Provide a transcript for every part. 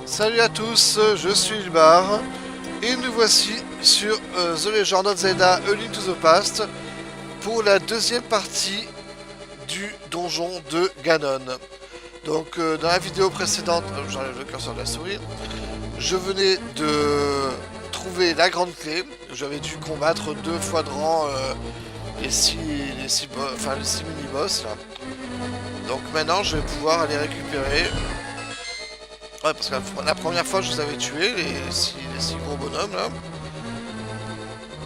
Salut à tous, je suis Ilbar et nous voici sur The Legend of Zelda A Link to the Past pour la deuxième partie du donjon de Ganon. Donc dans la vidéo précédente, j'enlève le curseur de la souris, je venais de trouver la grande clé. J'avais dû combattre deux fois de rang les six mini-boss là. Donc maintenant je vais pouvoir aller récupérer. Ouais, parce que la première fois je vous avais tué les six gros bonhommes là.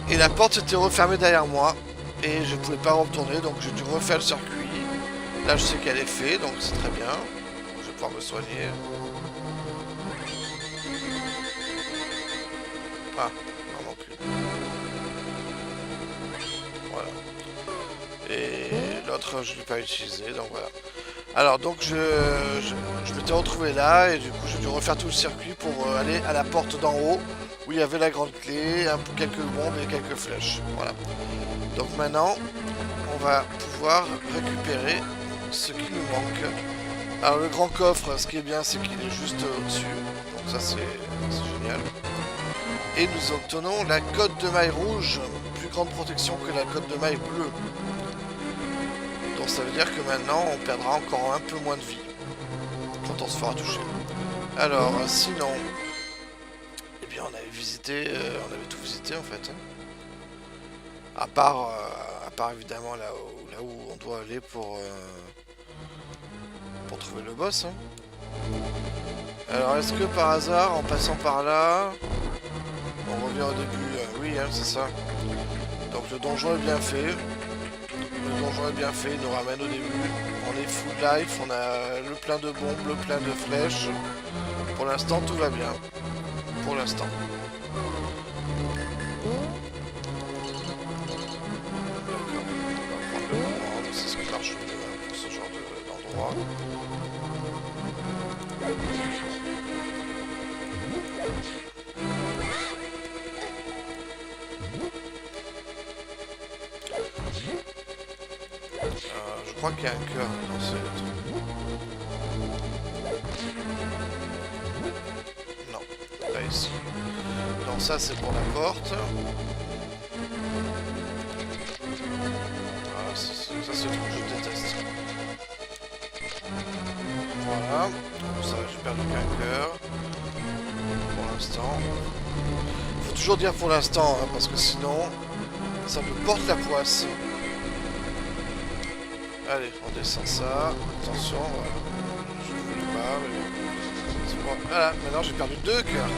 Et la porte était refermée derrière moi. Et je pouvais pas retourner, donc j'ai dû refaire le circuit. Là je sais qu'elle est faite, donc c'est très bien. Je vais pouvoir me soigner. Ah, non plus. Voilà. Et l'autre je ne l'ai pas utilisé, donc voilà. Alors donc je m'étais retrouvé là et du coup j'ai dû refaire tout le circuit pour aller à la porte d'en haut où il y avait la grande clé, quelques bombes et quelques flèches. Voilà. Donc maintenant on va pouvoir récupérer ce qui nous manque. Alors le grand coffre, ce qui est bien c'est qu'il est juste au-dessus. Donc ça c'est génial. Et nous obtenons la cotte de maille rouge, plus grande protection que la cotte de maille bleue. Donc ça veut dire que maintenant on perdra encore un peu moins de vie quand on se fera toucher. Alors sinon, eh bien on avait visité, on avait tout visité en fait. À part évidemment là où on doit aller pour trouver le boss. Alors est-ce que par hasard en passant par là, on revient au début, oui hein, c'est ça. Donc le donjon est bien fait. Le donjon est bien fait, il nous ramène au début. On est full life, on a le plein de bombes, le plein de flèches. Pour l'instant, tout va bien. Pour l'instant. D'accord. On va prendre le moment, c'est ce qui marche pour ce genre d'endroit. Je crois qu'il y a un cœur dans ce truc. Non, pas ici. Non, ça c'est pour la porte. Ah, ça c'est le truc que je déteste. Voilà. Ça, j'ai perdu qu'un cœur. Pour l'instant. Faut toujours dire pour l'instant, hein, parce que sinon, ça me porte la poisse. Allez, on descend ça. Attention, je ne voulais pas, mais bon. Voilà, maintenant j'ai perdu deux cœurs.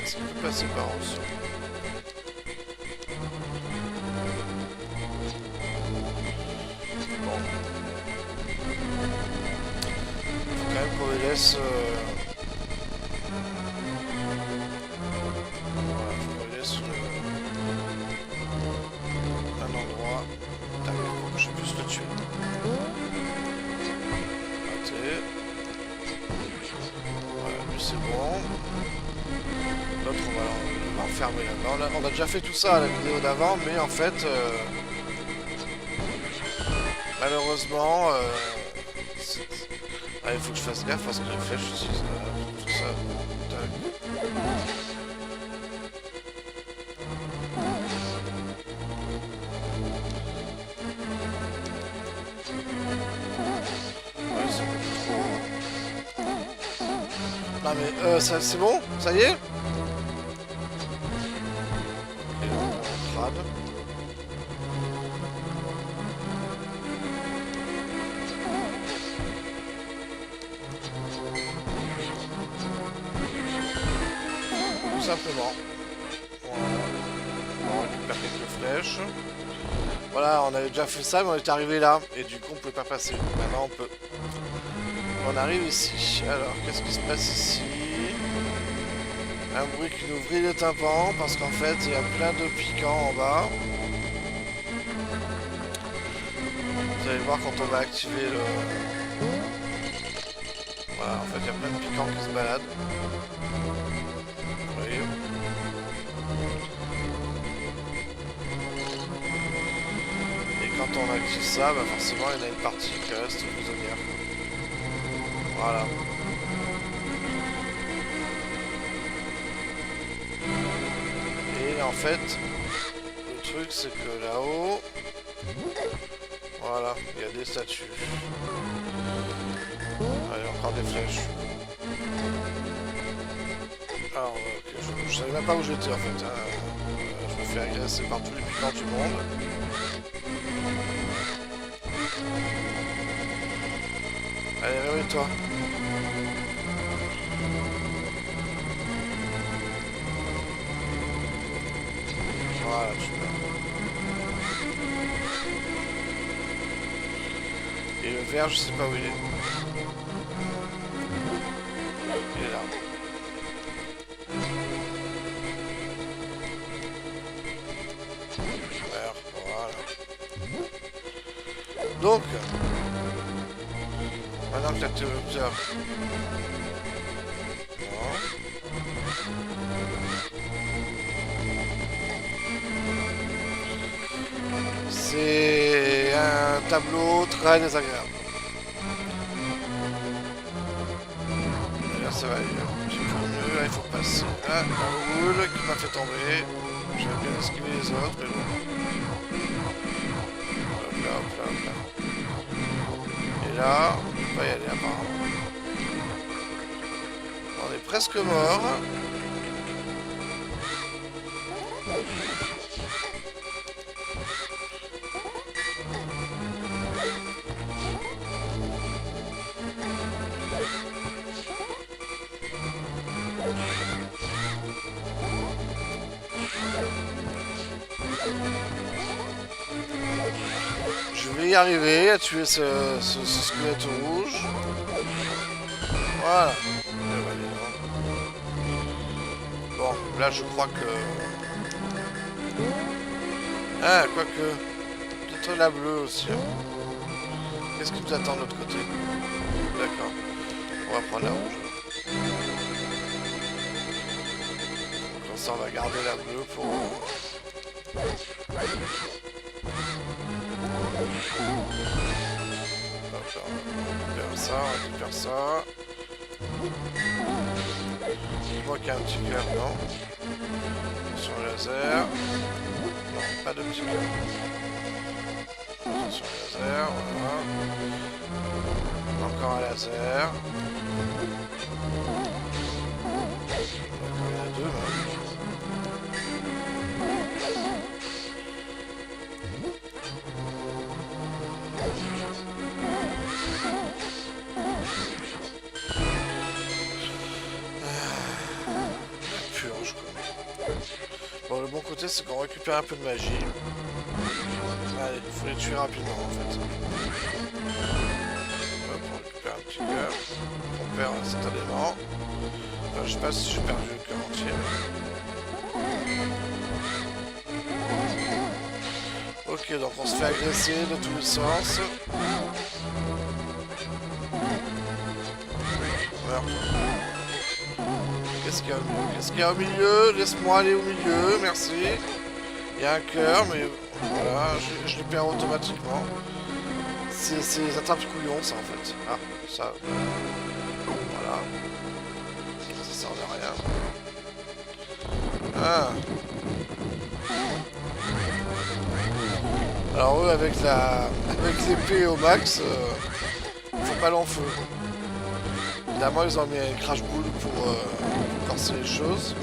Est-ce qu'on peut passer par en dessous? Bon. Faut quand même qu'on les laisse... un endroit pour que je puisse le tuer. Raté. Voilà, lui c'est bon. L'autre on va l'enfermer là-bas. On a déjà fait tout ça à la vidéo d'avant, mais en fait malheureusement il faut que je fasse gaffe parce que les flèches utilisent tout ça. Non mais ça c'est bon? Ça y est? Ok, on crade. Tout simplement. Voilà. On récupère quelques flèches. Voilà, on avait déjà fait ça, mais on est arrivé là. Et du coup on pouvait pas passer. Maintenant on peut. On arrive ici. Alors, qu'est-ce qui se passe ici? Un bruit qui nous vrille le tympan, parce qu'en fait, il y a plein de piquants en bas. Vous allez voir quand on va activer le... Voilà, en fait, il y a plein de piquants qui se baladent. Vous voyez? quand on active ça, bah forcément il y en a une partie qui reste prisonnière. Voilà. Et en fait, le truc c'est que là-haut, voilà, il y a des statues. Allez, encore des flèches. Alors, okay, je savais même pas où j'étais en fait. Hein. Je me fais agresser par tous les piquants du monde. Allez, réveille-toi. Voilà, tu meurs. Et le vert, je sais pas où il est. Il est là. Vert, voilà. Donc, maintenant que l'interrupteur... C'est un tableau très désagréable. Et là ça va aller un petit peu mieux, là il faut passer là, dans le houle qui m'a fait tomber. J'avais bien esquivé les autres, mais bon. Hop là, hop là, hop là. Et là, on peut pas y aller apparemment. On est presque mort. Je vais y arriver à tuer ce squelette rouge. Voilà. Bon, là je crois que... Ah, quoique... Peut-être la bleue aussi. Qu'est-ce qui nous attend de l'autre côté? D'accord. On va prendre la rouge. Donc comme ça on va garder la bleue pour... Hop là, on récupère ça, on récupère ça. Je vois qu'il y a un petit cœur, non? Attention au laser. Non, pas de petit cœur. Attention au laser, voilà. Encore un laser. Encore il y en a deux là. Purge quoi. Bon, le bon côté c'est qu'on récupère un peu de magie. Allez, il faut les tuer rapidement en fait. Hop, on récupère un petit cœur. On perd instantanément. Je sais pas si j'ai perdu le cœur entier. Ok, donc on se fait agresser de tous les sens. Meurt. Qu'est-ce qu'il y a au milieu? Qu'est-ce qu'il y a au milieu? Laisse-moi aller au milieu, merci. Il y a un cœur, mais voilà, je le perds automatiquement. C'est les attrapes couillons, ça en fait. Ah, ça. Voilà. Ça sert à rien. Ah. Alors eux, avec l'épée au max, ils font pas long feu. Évidemment, ils ont mis un crash boule pour corser les choses.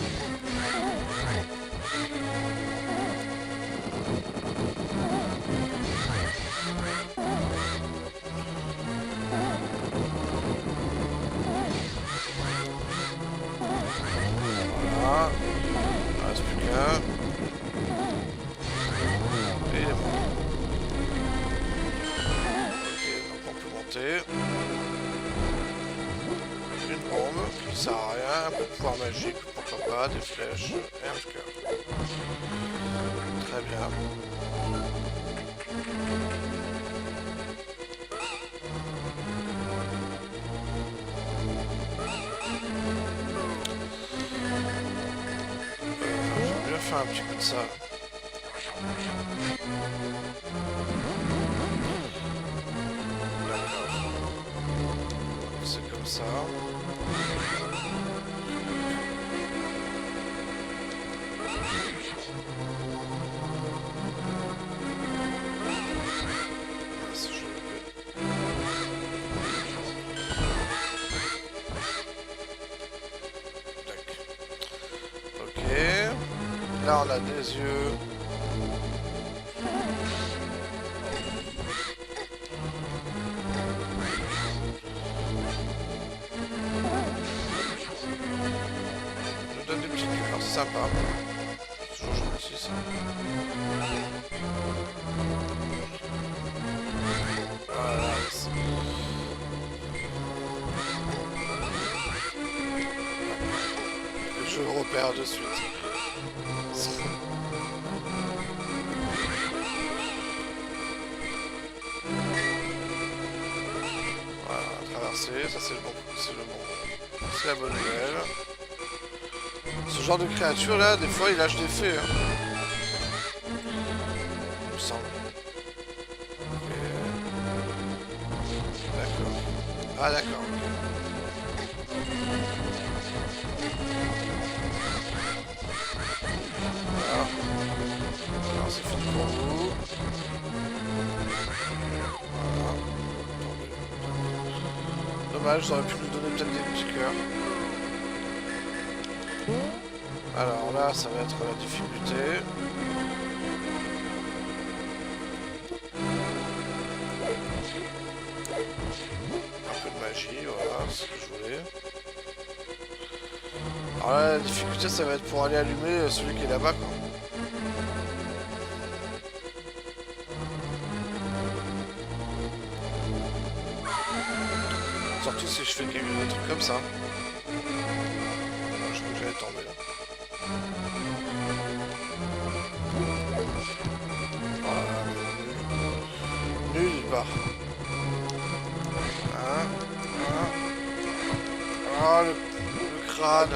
Voilà. Il ne reste plus qu'un. Et il est mort. Ok, donc on peut monter. Une bombe qui sert à rien, un peu de pouvoir magique, pourquoi pas, des flèches et un cœur. Très bien. J'aimerais bien faire un petit coup de ça. comme ça. Là on a des yeux. On nous donne des petits cœurs, c'est sympa. C'est toujours gentil ça. Voilà. Je le repère de suite. Ça c'est la bonne nouvelle. Ce genre de créature là, des fois il lâche des fées. Hein. Il me semble. Ok. D'accord. Ah d'accord. Voilà. Alors c'est fini pour vous. Voilà. Dommage, j'aurais pu lui donner peut-être des petits cœurs. Alors là, ça va être la difficulté. Un peu de magie, voilà, c'est ce que je voulais. Alors là, la difficulté, ça va être pour aller allumer celui qui est là-bas, quoi. Surtout si je fais des trucs comme ça. Je crois que j'allais tomber là. Voilà. Nul, il part. Hein, hein. Ah, le crâne.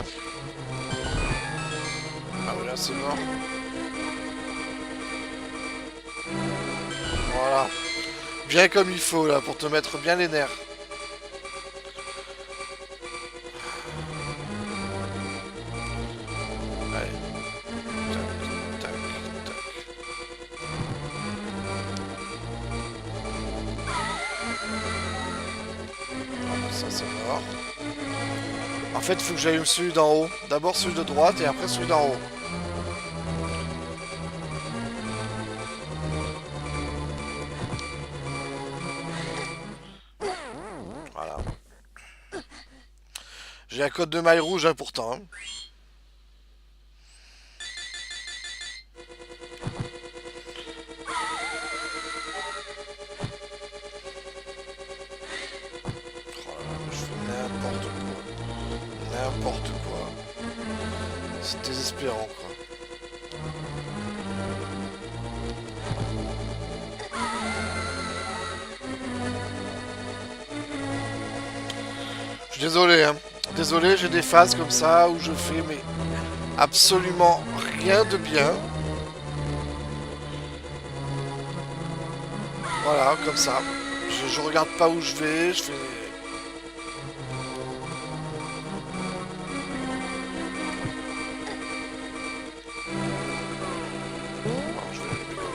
Ah, mais là, c'est mort. Voilà. Bien comme il faut, là, pour te mettre bien les nerfs. Ça c'est mort. En fait, il faut que j'aille celui d'en haut. D'abord celui de droite et après celui d'en haut. Voilà. J'ai un code de maille rouge hein, pourtant. Hein. N'importe quoi. C'est désespérant quoi. Je suis désolé hein. Désolé, j'ai des phases comme ça où je fais mais absolument rien de bien. Voilà, comme ça. Je regarde pas où je vais, je fais...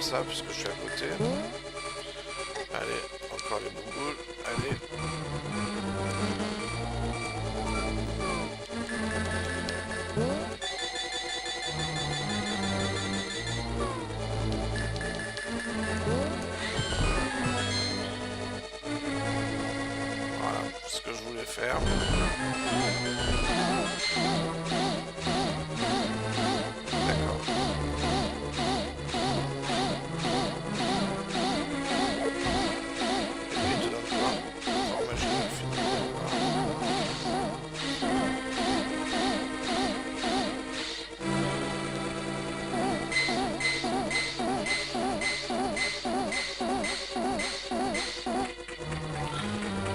Ça puisque je suis à côté. Allez, encore les bouboules. Allez. Voilà, ce que je voulais faire. D'accord.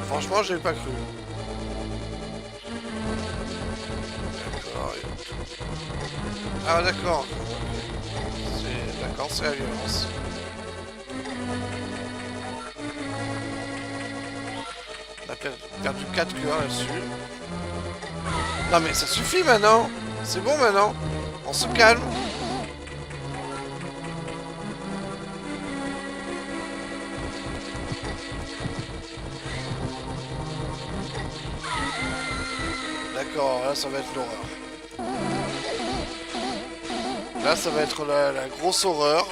Franchement, j'ai pas cru. D'accord. Ah d'accord. D'accord, c'est la violence. On a perdu 4 cœurs là-dessus. Non mais ça suffit maintenant. C'est bon maintenant. On se calme. D'accord, là ça va être l'horreur. Là ça va être la grosse horreur.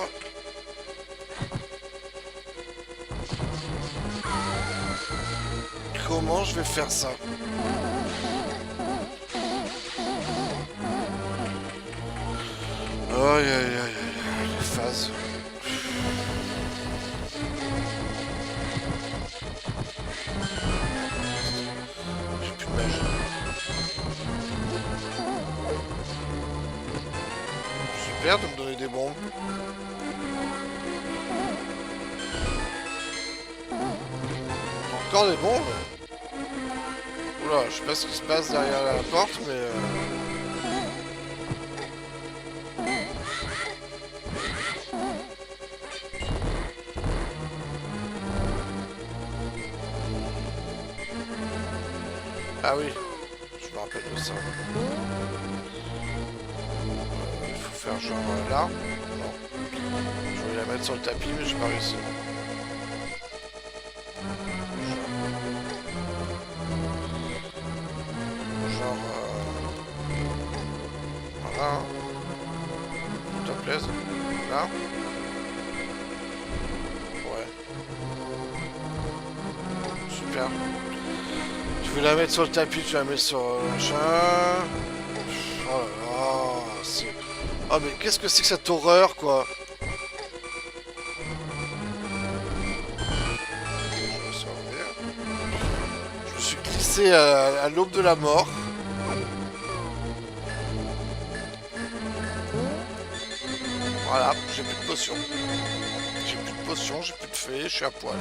Comment je vais faire ça? Aïe aïe aïe aïe, les phases. J'ai plus de magie. Super de me donner des bombes. Encore des bombes? Oula, je sais pas ce qui se passe derrière la porte, mais... Ah oui, je me rappelle de ça. Il faut faire genre là. Non. Je voulais la mettre sur le tapis, mais j'ai pas réussi. Voilà. S'il te plaise. Là. Ouais. Super. Tu veux la mettre sur le tapis, tu la mets sur le machin. Oh là là. C'est... Oh mais qu'est-ce que c'est que cette horreur quoi? Je me suis glissé à l'aube de la mort. Voilà, j'ai plus de potions. J'ai plus de potions, j'ai plus de fées, je suis à poil.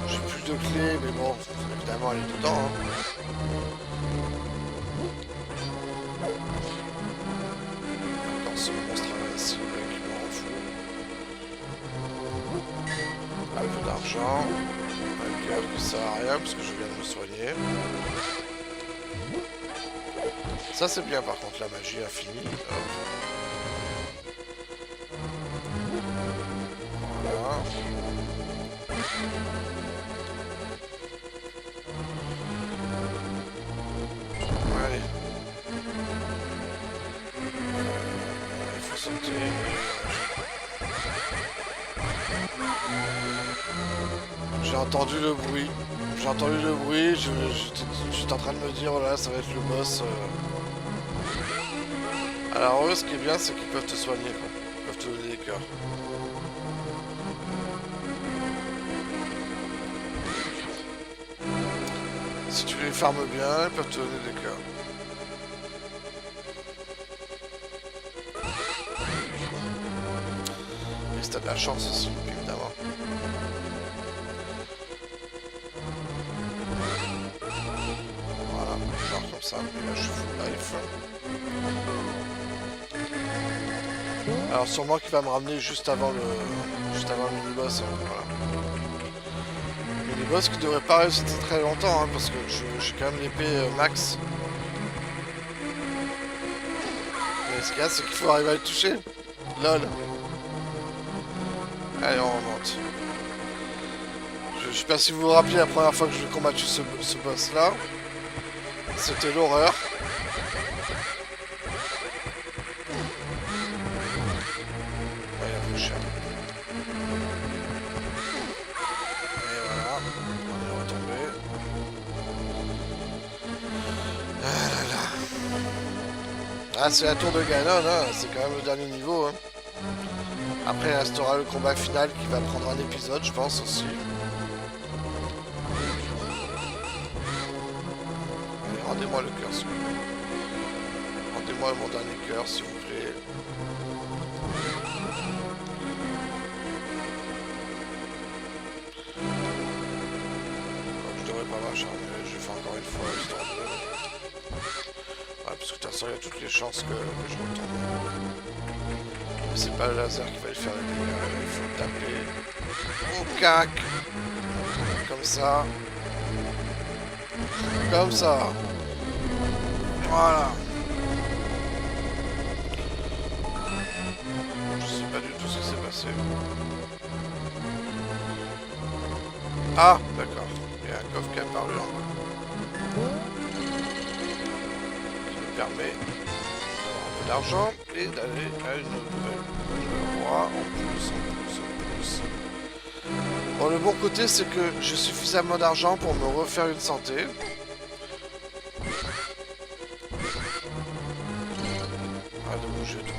J'ai plus de clés, mais bon, évidemment elle est dedans. Hein. Encore ce monstre invincible qui me rend fou. Un peu d'argent. Un cœur qui sert à rien parce que je viens de me soigner. Ça c'est bien par contre, la magie infinie. Hop. Voilà. Allez. Il faut sauter. J'ai entendu le bruit. J'ai entendu le bruit. J'étais en train de me dire, oh là, ça va être le boss. Alors eux, ce qui est bien, c'est qu'ils peuvent te soigner, quoi. Ils peuvent te donner des cœurs. Si tu les farmes bien, ils peuvent te donner des cœurs. Et si t'as de la chance aussi, évidemment. Voilà, genre comme ça, et là je suis full life. Alors sûrement qu'il va me ramener juste avant le mini-boss. Voilà. Mini-boss qui devrait pas résister très longtemps, hein, parce que j'ai quand même l'épée max. Mais ce qu'il y a, c'est qu'il faut arriver à le toucher. Lol. Allez, on remonte. Je sais pas si vous vous rappelez la première fois que j'ai combattu ce boss là. C'était l'horreur. Ouais, un peu cher. Et voilà, on est retombé. Ah là là. Ah, c'est la tour de Ganon, hein. C'est quand même le dernier niveau. Hein. Après, il restera le combat final qui va prendre un épisode, je pense aussi. Allez, rendez-moi le cœur, s'il vous plaît. Rendez-moi mon dernier cœur, s'il vous plaît. Je devrais pas m'acharner, je vais faire encore une fois, histoire de... Ouais, parce que de toute façon, il y a toutes les chances que je retombe. Mais c'est pas le laser qui va le faire, il faut taper au cac, comme ça. Comme ça. Voilà. Je sais pas du tout ce qui s'est passé. Ah, d'accord. Il y a un coffre qui est apparu en bas. Qui nous permet d'avoir un peu d'argent et d'aller à une nouvelle endroit. En plus. Bon, le bon côté, c'est que j'ai suffisamment d'argent pour me refaire une santé. Arrête de bouger tout.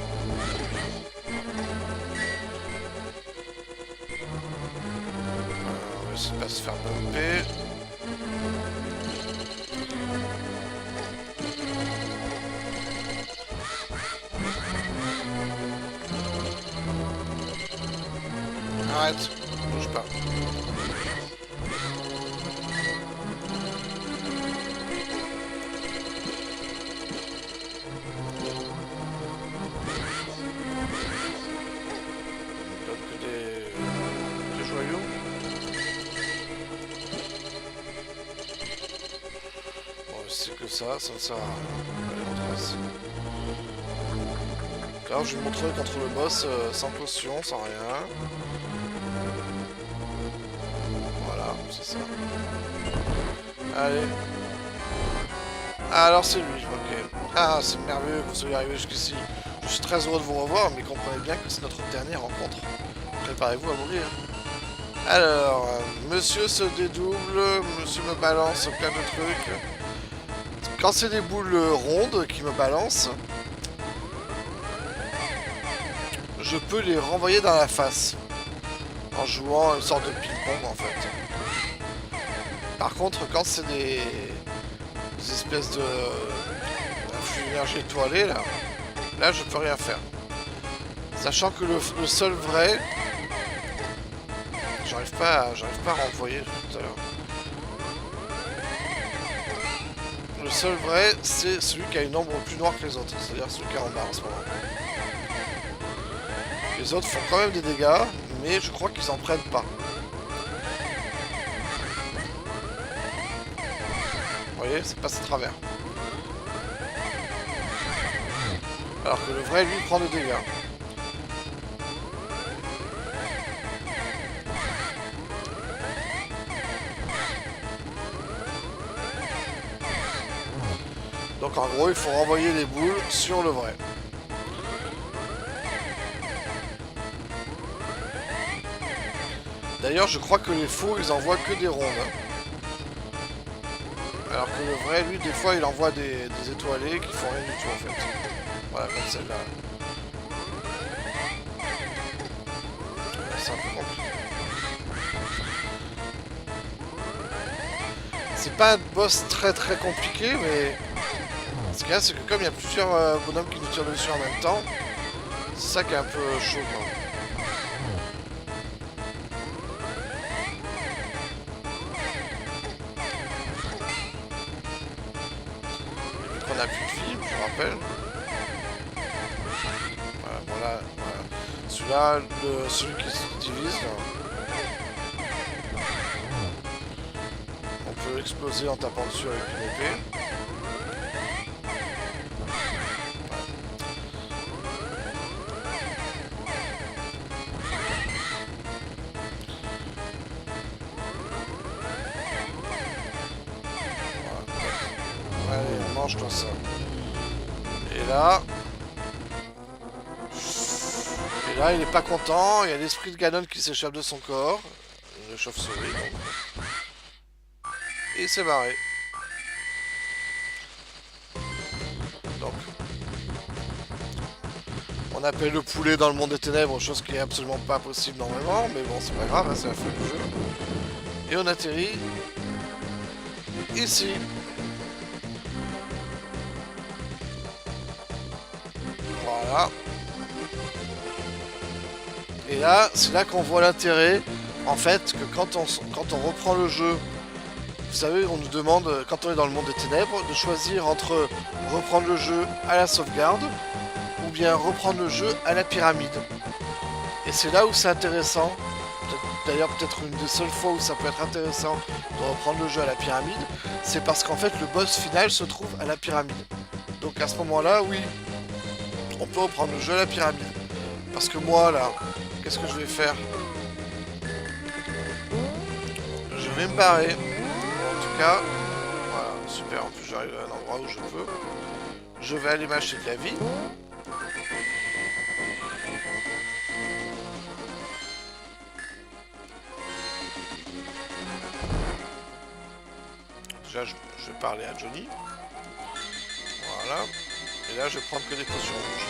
On va essayer de pas se faire bumper. Arrête, bouge pas. Donne que des joyaux. Bon, c'est que ça ne sert à rien. Allez, on trace. Alors, je vais vous montrer contre le boss sans potion, sans rien. Voilà, c'est ça. Allez. Ah, alors c'est lui, ok. Ah, c'est merveilleux que vous soyez arrivé jusqu'ici. Je suis très heureux de vous revoir, mais comprenez bien que c'est notre dernière rencontre. Préparez-vous à mourir. Alors, monsieur se dédouble, monsieur me balance plein de trucs. Quand c'est des boules rondes qui me balancent, je peux les renvoyer dans la face. En jouant une sorte de ping-pong en fait. Par contre, quand c'est des espèces de flux d'énergie étoilé, là je peux rien faire. Sachant que le seul vrai, j'arrive pas à renvoyer tout à l'heure. Le seul vrai, c'est celui qui a une ombre plus noire que les autres, c'est-à-dire celui qui est en bas en ce moment. Les autres font quand même des dégâts, mais je crois qu'ils en prennent pas. Vous voyez, c'est passe à travers. Alors que le vrai, lui, prend des dégâts. Donc en gros, il faut renvoyer les boules sur le vrai. D'ailleurs, je crois que les faux, ils envoient que des rondes. Alors que le vrai, lui, des fois, il envoie des étoilés qui font rien du tout, en fait. Voilà, comme celle-là. C'est un peu compliqué. C'est pas un boss très compliqué, mais... Ce qu'il y a, c'est que comme il y a plusieurs bonhommes qui nous tirent dessus en même temps, c'est ça qui est un peu chaud, quoi. On a plus de vie, je vous rappelle. Voilà, voilà. Celui-là, celui qui se divise, là. On peut exploser en tapant dessus avec une épée. Voilà. Allez, mange-toi ça. Et là, il est pas content, il y a l'esprit de Ganon qui s'échappe de son corps, une chauve-souris donc. Et il s'est barré. Donc, on appelle le poulet dans le monde des ténèbres, chose qui est absolument pas possible normalement, mais bon c'est pas grave, hein, c'est la fin du jeu. Et on atterrit ici. Voilà. Et là, c'est là qu'on voit l'intérêt, en fait, que quand on reprend le jeu, vous savez, on nous demande, quand on est dans le monde des ténèbres, de choisir entre reprendre le jeu à la sauvegarde, ou bien reprendre le jeu à la pyramide. Et c'est là où c'est intéressant, d'ailleurs peut-être une des seules fois où ça peut être intéressant de reprendre le jeu à la pyramide, c'est parce qu'en fait le boss final se trouve à la pyramide. Donc à ce moment-là, oui, on peut reprendre le jeu à la pyramide. Parce que moi là, qu'est-ce que je vais faire? Je vais me barrer. En tout cas, voilà, super, en plus j'arrive à un endroit où je peux. Je vais aller m'acheter de la vie. Déjà, je vais parler à Johnny. Voilà. Et là, je vais prendre que des potions rouges.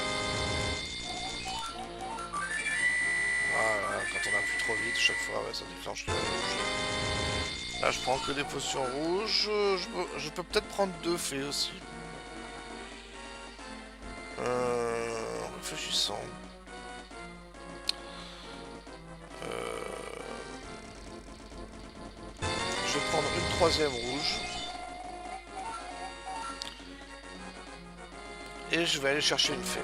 Voilà, quand on appuie trop vite, chaque fois, ouais, ça déclenche le rouge. Là, je prends que des potions rouges. Je peux peut-être prendre 2 fées aussi. Réfléchissons. Je vais prendre une 3e rouge. Et je vais aller chercher une fée.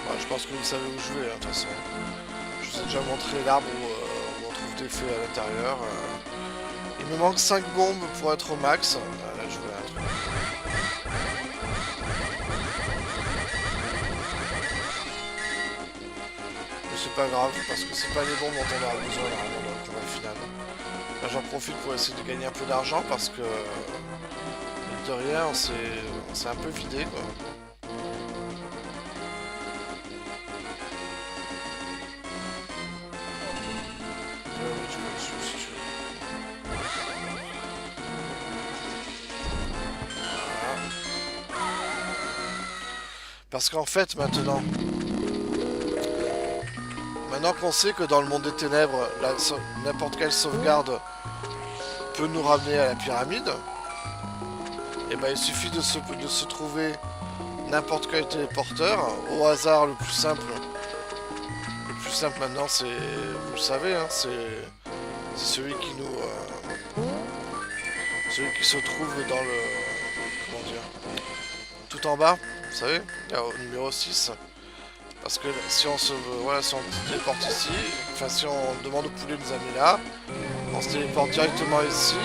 Voilà, je pense que vous savez où je vais, hein, de toute façon. Je vous ai déjà montré l'arbre où on trouve des fées à l'intérieur. Il me manque 5 bombes pour être au max. Là, je voulais un truc. Mais c'est pas grave, parce que c'est pas les bombes dont on aura besoin normalement dans le combat final. Là, j'en profite pour essayer de gagner un peu d'argent parce que, mine de rien, on s'est un peu vidé, quoi. Parce qu'en fait, maintenant qu'on sait que dans le monde des ténèbres, n'importe quelle sauvegarde peut nous ramener à la pyramide, et ben il suffit de se trouver n'importe quel téléporteur, au hasard le plus simple. Le plus simple maintenant, c'est, vous le savez, hein, c'est celui qui nous... celui qui se trouve dans le... comment dire, tout en bas, vous savez, là, au numéro 6. Parce que si on se téléporte ici, enfin si on demande au poulet de nous amener là, on se téléporte directement ici.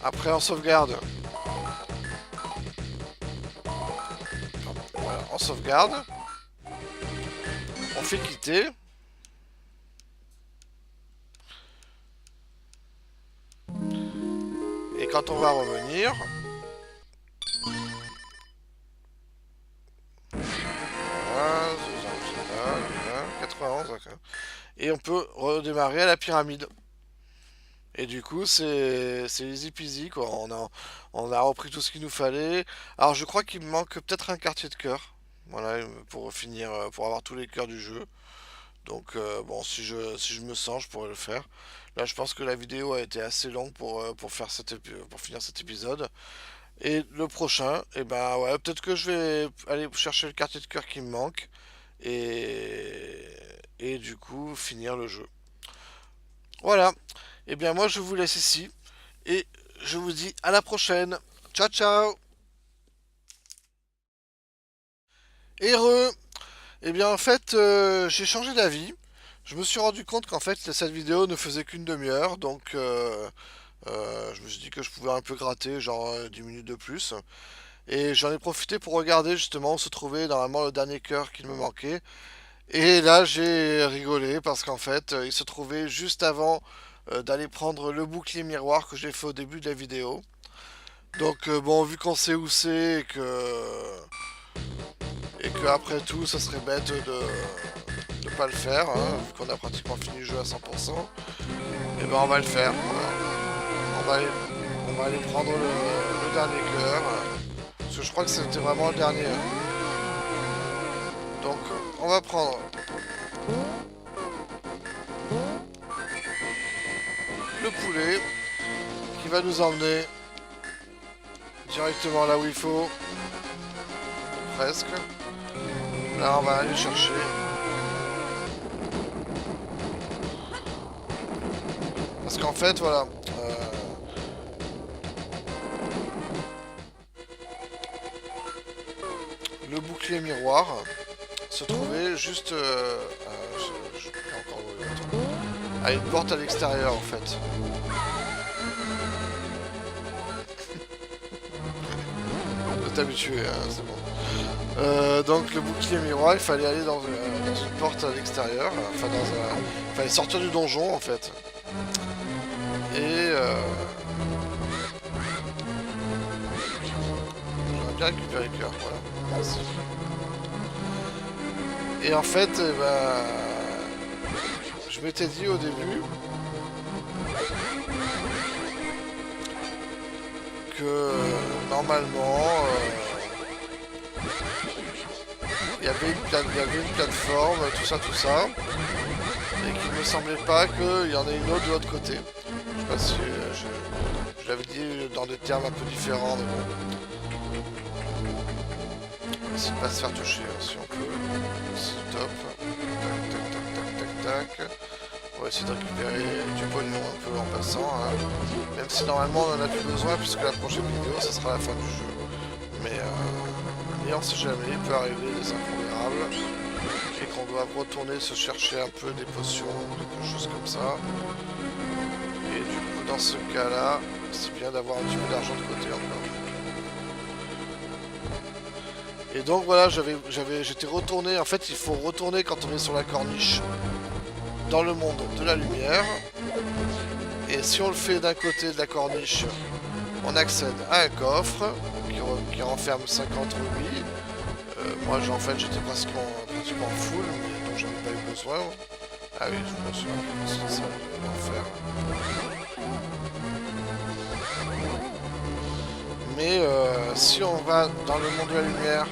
Après on sauvegarde. Voilà, on sauvegarde. On fait quitter. Et quand on va revenir... 91, d'accord. Et on peut redémarrer à la pyramide. Et du coup, c'est easy peasy, quoi. On a repris tout ce qu'il nous fallait. Alors, je crois qu'il me manque peut-être un quartier de cœur. Voilà, pour finir, pour avoir tous les cœurs du jeu. Donc, bon, si je me sens, je pourrais le faire. Là, je pense que la vidéo a été assez longue pour finir cet épisode. Et le prochain, et ben ouais, peut-être que je vais aller chercher le quartier de cœur qui me manque. Et du coup finir le jeu. Voilà. Et bien moi je vous laisse ici. Et je vous dis à la prochaine. Ciao ciao. Heureux. Et bien en fait j'ai changé d'avis. Je me suis rendu compte qu'en fait cette vidéo ne faisait qu'une demi-heure. Donc je me suis dit que je pouvais un peu gratter, genre 10 minutes de plus. Et j'en ai profité pour regarder justement où se trouvait normalement le dernier cœur qu'il me manquait. Et là, j'ai rigolé parce qu'en fait, il se trouvait juste avant d'aller prendre le bouclier miroir que j'ai fait au début de la vidéo. Donc bon, vu qu'on sait où c'est et que après tout, ça serait bête de pas le faire, hein, vu qu'on a pratiquement fini le jeu à 100%. Et ben on va le faire. Voilà. On va aller prendre le dernier cœur. Parce que je crois que c'était vraiment le dernier. Donc on va prendre le poulet qui va nous emmener directement là où il faut. Presque. Là on va aller chercher Parce qu'en fait, voilà. Le bouclier miroir se trouvait juste encore à une porte à l'extérieur en fait. Faut t'habituer, hein, c'est bon. Donc le bouclier miroir, il fallait aller dans une porte à l'extérieur, enfin il fallait sortir du donjon en fait. Et j'aurais bien récupéré le cœur, voilà. Merci. Et en fait, je m'étais dit au début que normalement il y avait une plateforme, tout ça, et qu'il me semblait pas qu'il y en ait une autre de l'autre côté. Je sais pas si je l'avais dit dans des termes un peu différents, mais bon. Essayer de pas se faire toucher hein, si on peut. Stop. Tac. On va essayer de récupérer du pognon un peu en passant. Hein. Même si normalement on en a plus besoin puisque la prochaine vidéo ça sera la fin du jeu. Mais on sait jamais, il peut arriver des impondérables. Et qu'on doit retourner se chercher un peu des potions, quelque chose comme ça. Et du coup dans ce cas là, c'est bien d'avoir un petit peu d'argent de côté encore. Et donc voilà, j'étais retourné, en fait il faut retourner quand on est sur la corniche dans le monde de la lumière. Et si on le fait d'un côté de la corniche, on accède à un coffre qui renferme 50 rubis. Moi en fait j'étais pratiquement full, mais donc j'en ai pas eu besoin. Ah oui, je me souviens, c'est ça l'enfer. Mais si on va dans le monde de la lumière,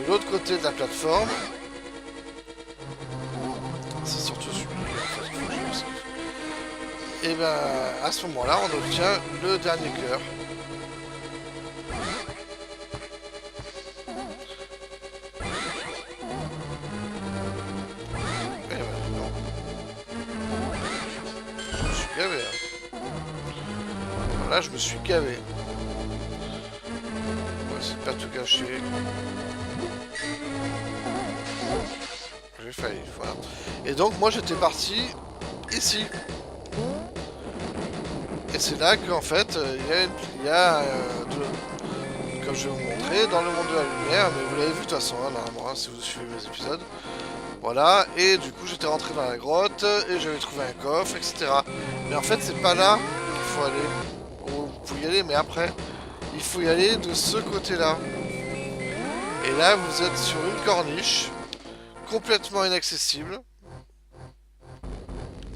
de l'autre côté de la plateforme, c'est surtout celui-là en fait qu'il faut que je esquive. Et ben à ce moment-là, on obtient le dernier cœur. Et ben non. Je me suis gavé. Hein. Voilà, je me suis gavé. On va essayer de pas tout gâcher. J'ai failli, voilà. Et donc moi j'étais parti ici. Et c'est là qu'en fait il y a comme je vais vous montrer, dans le monde de la lumière, mais vous l'avez vu de toute façon, hein, normalement, hein, si vous suivez mes épisodes. Voilà, et du coup j'étais rentré dans la grotte, et j'avais trouvé un coffre, etc. Mais en fait c'est pas là qu'il faut aller. Vous pouvez y aller, mais après, il faut y aller de ce côté-là. Et là vous êtes sur une corniche, complètement inaccessible.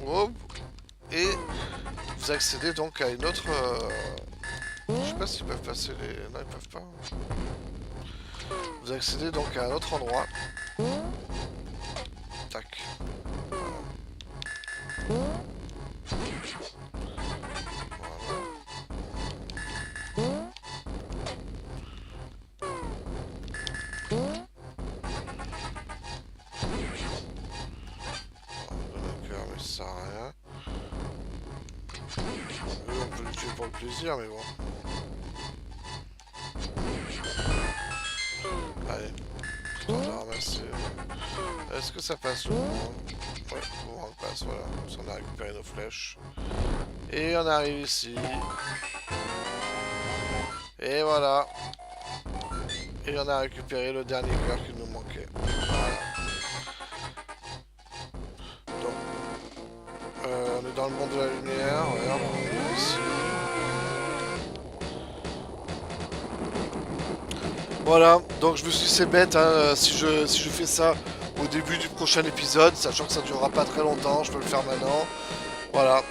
Oh. Et vous accédez donc à une autre... Je sais pas s'ils peuvent passer les... Non, ils peuvent pas. Vous accédez donc à un autre endroit. Tac. Voilà. D'accord, mais ça sert à rien. On peut le tuer pour le plaisir, mais bon. Allez, on va ramasser. Est-ce que ça passe le moment? Ouais, le moment passe, voilà. On a récupéré nos flèches. Et on arrive ici. Et voilà. Et on a récupéré le dernier cœur qui nous manquait. Voilà. Donc, on est dans le monde de la lumière. Regarde, on est ici. Voilà, donc je me suis dit c'est bête hein, si je fais ça au début du prochain épisode, sachant que ça ne durera pas très longtemps, je peux le faire maintenant. Voilà,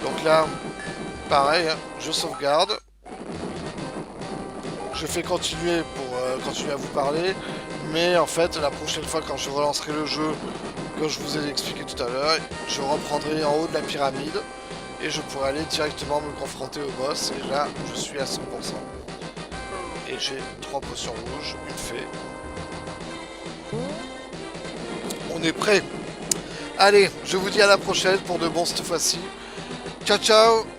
donc là, pareil, hein, je sauvegarde. Je fais continuer pour continuer à vous parler, mais en fait la prochaine fois quand je relancerai le jeu, comme je vous ai expliqué tout à l'heure, je reprendrai en haut de la pyramide et je pourrai aller directement me confronter au boss et là je suis à 100%. Et j'ai 3 potions rouges, une fée. On est prêt. Allez, je vous dis à la prochaine pour de bon cette fois-ci. Ciao ciao.